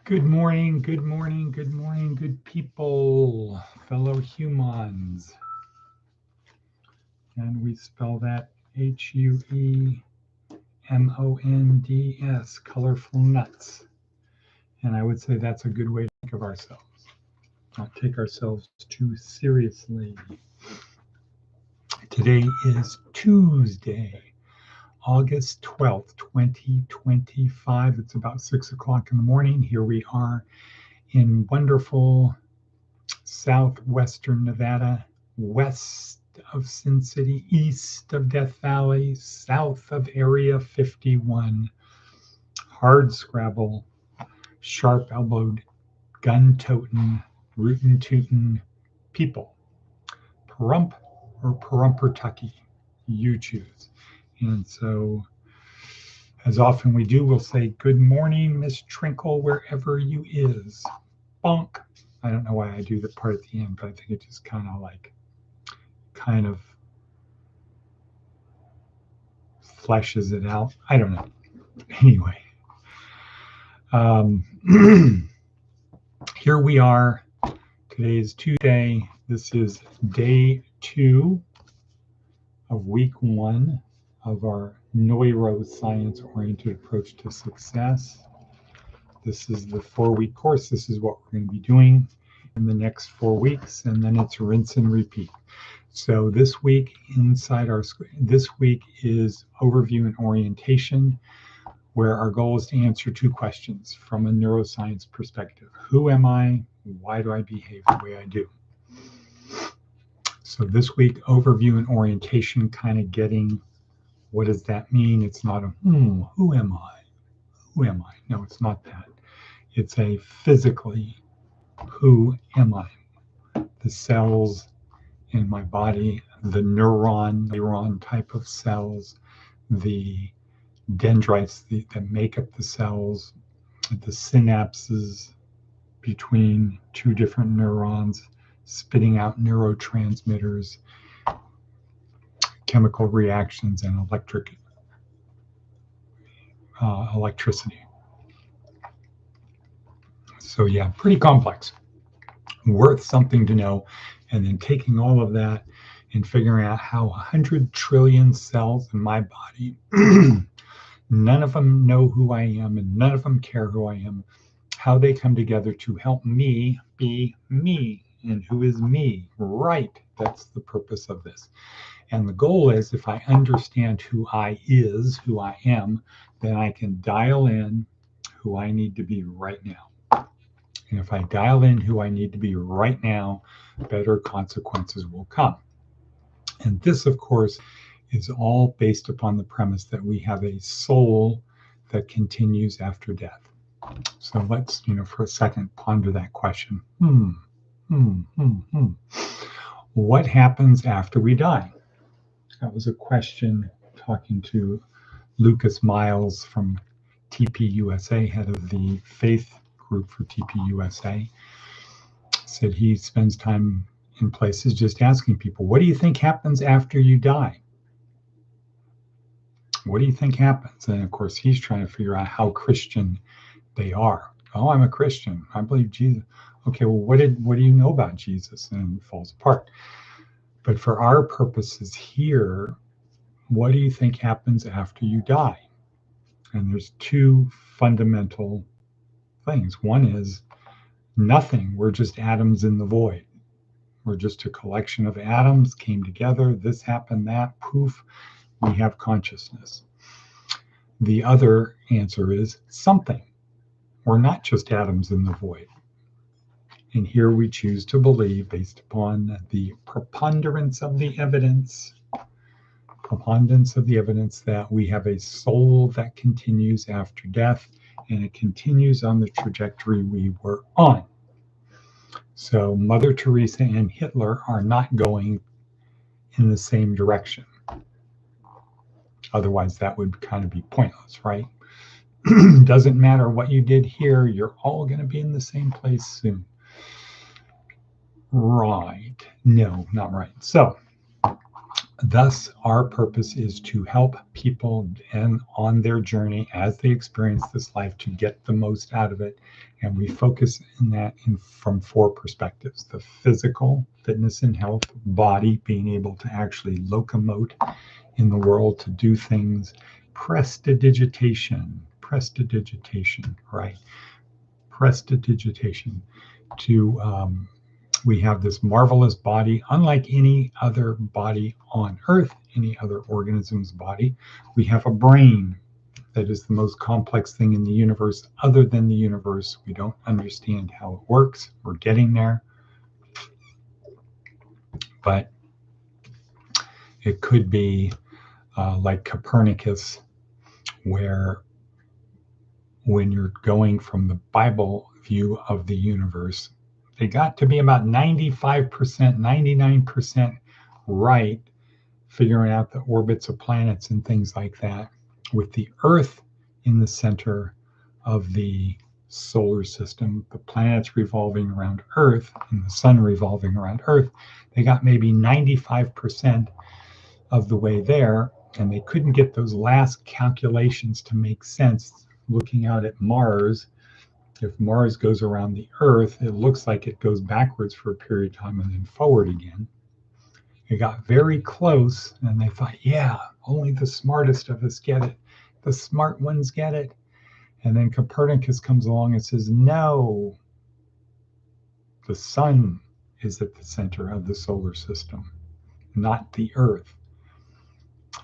Good morning, good morning, good morning, good people, fellow humans. And we spell that Huemonds, colorful nuts. And I would say that's a good way to think of ourselves, not take ourselves too seriously. Today is Tuesday, August 12th, 2025. It's about 6 o'clock in the morning. Here we are in wonderful southwestern Nevada, west of Sin City, east of Death Valley, south of Area 51. Hard scrabble, sharp elbowed, gun toting, rootin' tootin' people. Pahrump or Pahrumpertucky, you choose. And so, as often we do, we'll say, "Good morning, Miss Trinkle, wherever you is." Bonk. I don't know why I do the part at the end, but I think it just kind of fleshes it out. I don't know. Anyway, here we are. Today is Tuesday. This is day 2 of week 1 of our neuroscience-oriented approach to success. This is the 4-week course. This is what we're going to be doing in the next 4 weeks, and then it's rinse and repeat. So this week is overview and orientation, where our goal is to answer 2 questions from a neuroscience perspective. Who am I? Why do I behave the way I do? So this week, overview and orientation, kind of getting what does that mean? It's not a, who am I? Who am I? No, it's not that. It's a physically, who am I? The cells in my body, the neuron type of cells, the dendrites that make up the cells, the synapses between 2 different neurons, spitting out neurotransmitters, chemical reactions, and electricity. So yeah, pretty complex. Worth something to know. And then taking all of that and figuring out how 100 trillion cells in my body, none of them know who I am and none of them care who I am, how they come together to help me be me. And who is me? Right. That's the purpose of this. And the goal is, if I understand who I am, then I can dial in who I need to be right now. And if I dial in who I need to be right now, better consequences will come. And this, of course, is all based upon the premise that we have a soul that continues after death. So let's, for a second, ponder that question. What happens after we die? That was a question talking to Lucas Miles from TPUSA, head of the faith group for TPUSA. Said he spends time in places just asking people, what do you think happens after you die? What do you think happens? And of course, he's trying to figure out how Christian they are. Oh, I'm a Christian. I believe Jesus. Okay, well, what do you know about Jesus? And it falls apart. But for our purposes here, what do you think happens after you die? And there's 2 fundamental things. One is nothing. We're just atoms in the void. We're just a collection of atoms came together. This happened, that, poof, we have consciousness. The other answer is something. We're not just atoms in the void. And here we choose to believe, based upon the preponderance of the evidence, that we have a soul that continues after death, and it continues on the trajectory we were on. So Mother Teresa and Hitler are not going in the same direction. Otherwise, that would kind of be pointless, right? Doesn't matter what you did here, you're all going to be in the same place soon. Right. No, not right. So Thus, our purpose is to help people and on their journey as they experience this life to get the most out of it. And we focus in that from four perspectives: the physical, fitness and health, body, being able to actually locomote in the world to do things, prestidigitation, right? Prestidigitation to we have this marvelous body, unlike any other body on Earth, any other organism's body. We have a brain that is the most complex thing in the universe, other than the universe. We don't understand how it works. We're getting there. But it could be like Copernicus, where when you're going from the Bible view of the universe, they got to be about 95%, 99% right, figuring out the orbits of planets and things like that, with the Earth in the center of the solar system, the planets revolving around Earth and the sun revolving around Earth. They got maybe 95% of the way there, and they couldn't get those last calculations to make sense looking out at Mars. If Mars goes around the Earth, it looks like it goes backwards for a period of time and then forward again. It got very close, and they thought, yeah, only the smartest of us get it. The smart ones get it. And then Copernicus comes along and says, no, the sun is at the center of the solar system, not the Earth.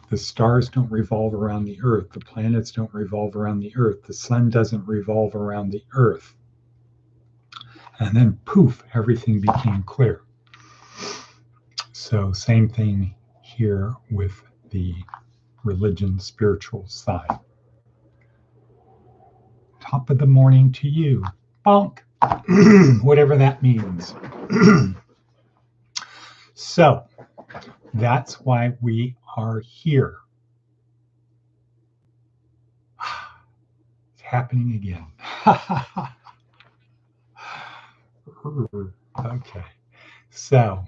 The stars don't revolve around the Earth. The planets don't revolve around the Earth. The sun doesn't revolve around the Earth. And then poof, everything became clear. So same thing here with the religion, spiritual side. Top of the morning to you. Bonk. Whatever that means. So that's why we are here. It's happening again. Okay. So,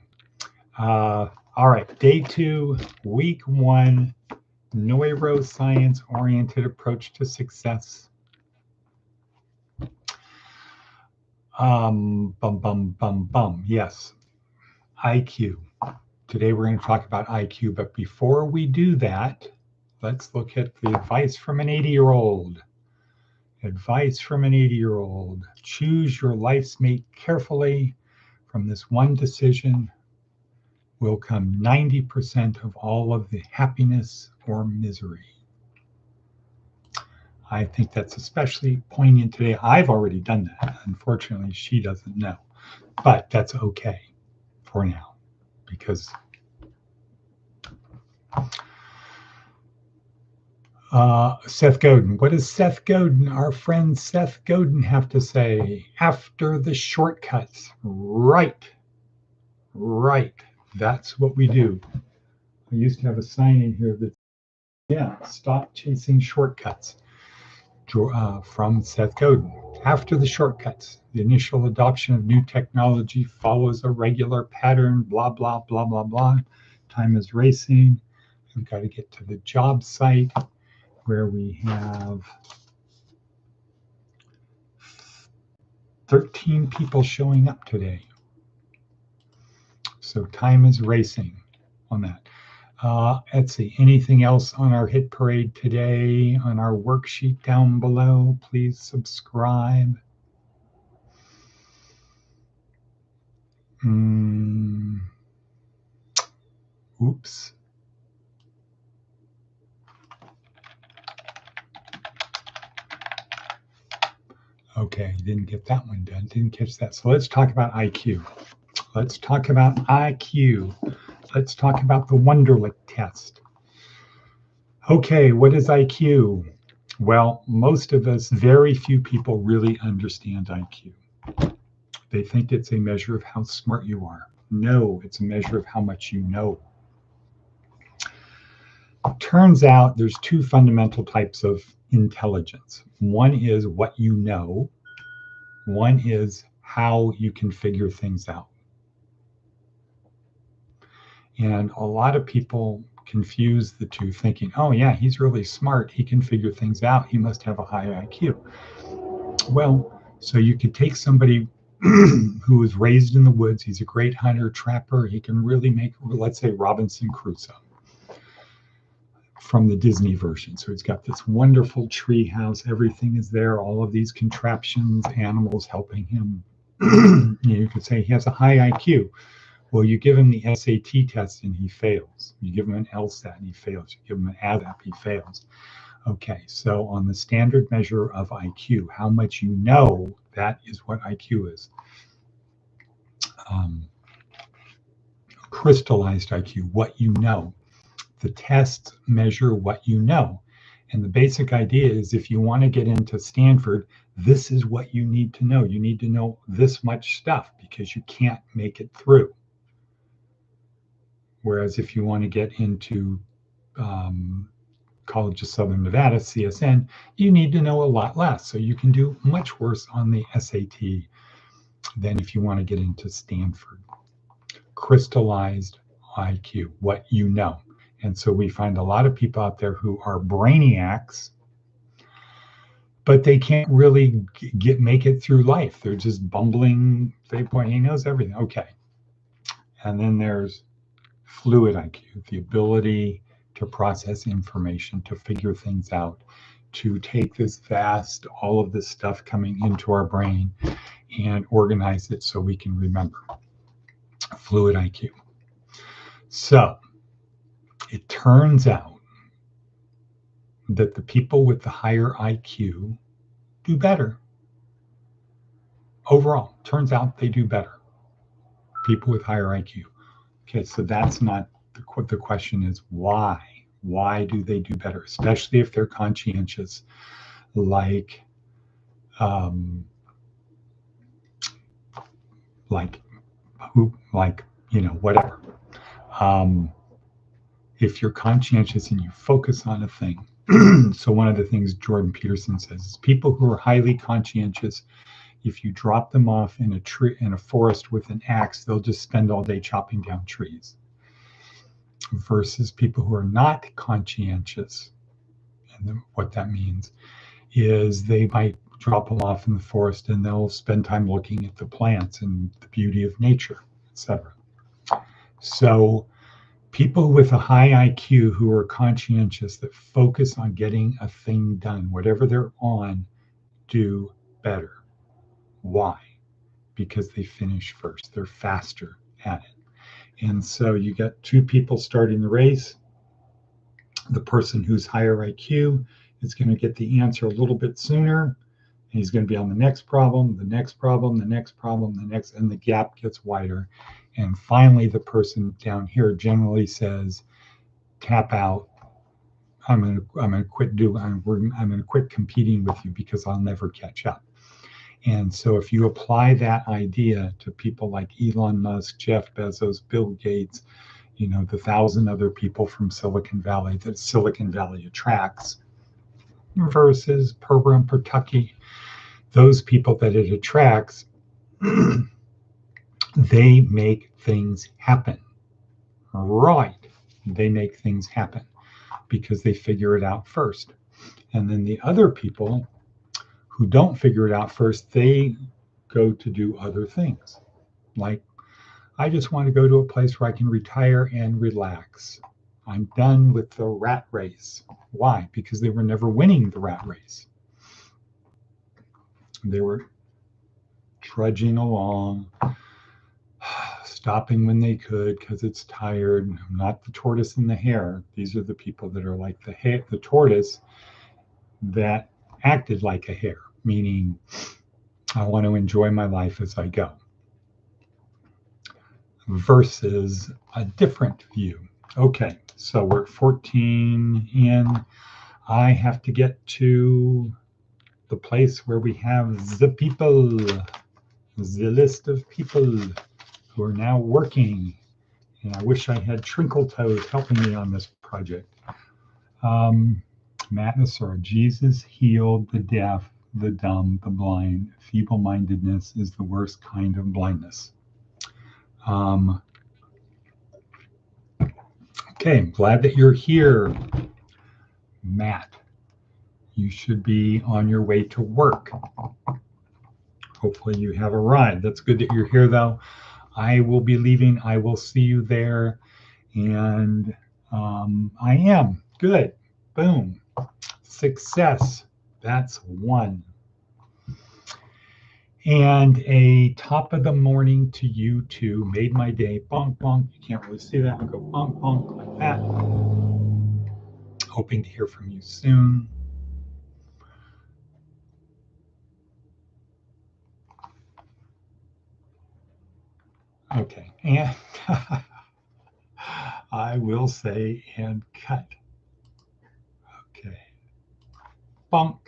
all right. Day 2, week 1, neuroscience-oriented approach to success. Yes. IQ. Today we're going to talk about IQ, but before we do that, let's look at the advice from an 80-year-old. Advice from an 80-year-old. Choose your life's mate carefully. From this one decision will come 90% of all of the happiness or misery. I think that's especially poignant today. I've already done that. Unfortunately, she doesn't know, but that's okay for now, because Seth Godin. What does Seth Godin, our friend Seth Godin, have to say? After the shortcuts. Right. That's what we do. I used to have a sign in here that, stop chasing shortcuts. From Seth Godin. After the shortcuts, the initial adoption of new technology follows a regular pattern, blah, blah, blah, blah, blah. Time is racing. We've got to get to the job site where we have 13 people showing up today. So time is racing on that. Let's see, anything else on our hit parade today? On our worksheet down below, please subscribe. Oops. Okay, didn't get that one done. Didn't catch that. So let's talk about IQ. Let's talk about IQ. Let's talk about the Wonderlic test. Okay, what is IQ? Well, most of us, very few people really understand IQ. They think it's a measure of how smart you are. No, it's a measure of how much you know. Turns out there's two fundamental types of intelligence. One is what you know. One is how you can figure things out. And a lot of people confuse the two, thinking, oh, yeah, he's really smart. He can figure things out. He must have a high IQ. Well, so you could take somebody who was raised in the woods. He's a great hunter, trapper. He can really make, let's say, Robinson Crusoe from the Disney version. So he's got this wonderful tree house. Everything is there. All of these contraptions, animals helping him. You could say he has a high IQ. Well, you give him the SAT test and he fails. You give him an LSAT and he fails. You give him an ASVAB, he fails. Okay, so on the standard measure of IQ, how much you know, that is what IQ is. Crystallized IQ, what you know. The tests measure what you know. And the basic idea is if you want to get into Stanford, this is what you need to know. You need to know this much stuff because you can't make it through. Whereas if you want to get into College of Southern Nevada, CSN, you need to know a lot less. So you can do much worse on the SAT than if you want to get into Stanford. Crystallized IQ, what you know. And so we find a lot of people out there who are brainiacs, but they can't really make it through life. They're just bumbling. He knows everything. Okay. And then there's fluid IQ, the ability to process information, to figure things out, to take this vast, all of this stuff coming into our brain and organize it so we can remember. Fluid IQ. So it turns out that the people with the higher IQ do better. Overall, turns out they do better. People with higher IQ. Okay, so that's not the question is why? Why do they do better, especially if they're conscientious, like whatever. If you're conscientious and you focus on a thing. So one of the things Jordan Peterson says is people who are highly conscientious, if you drop them off in a tree in a forest with an axe, they'll just spend all day chopping down trees. Versus people who are not conscientious, and what that means is they might drop them off in the forest and they'll spend time looking at the plants and the beauty of nature, etc. So people with a high IQ who are conscientious, that focus on getting a thing done, whatever they're on, do better. Why? Because they finish first. They're faster at it. And so you got two people starting the race. The person who's higher IQ is going to get the answer a little bit sooner. And he's going to be on the next problem, the next problem, the next problem, the next, and the gap gets wider. And finally, the person down here generally says, tap out. I'm going to quit competing with you because I'll never catch up. And so if you apply that idea to people like Elon Musk, Jeff Bezos, Bill Gates, the 1,000 other people from Silicon Valley that Silicon Valley attracts, versus Pergram Pertucky, those people that it attracts, they make things happen. Right. They make things happen because they figure it out first. And then the other people who don't figure it out first, they go to do other things. Like, I just want to go to a place where I can retire and relax. I'm done with the rat race. Why? Because they were never winning the rat race. They were trudging along, stopping when they could because it's tired. Not the tortoise and the hare. These are the people that are like the tortoise that acted like a hare, meaning I want to enjoy my life as I go. Versus a different view. Okay, so we're at 14 in. I have to get to the place where we have the people, the list of people who are now working. And I wish I had Trinkle Toes helping me on this project. Madness or Jesus healed the deaf, the dumb, the blind. Feeble-mindedness is the worst kind of blindness. Okay, I'm glad that you're here. Matt, you should be on your way to work. Hopefully you have a ride. That's good that you're here, though. I will be leaving. I will see you there. And I am. Good. Boom. Success. That's one. And a top of the morning to you too. Made my day. Bonk, bonk. You can't really see that. I'll go bonk, bonk like that. Hoping to hear from you soon. Okay. And I will say and cut. Okay. Bonk.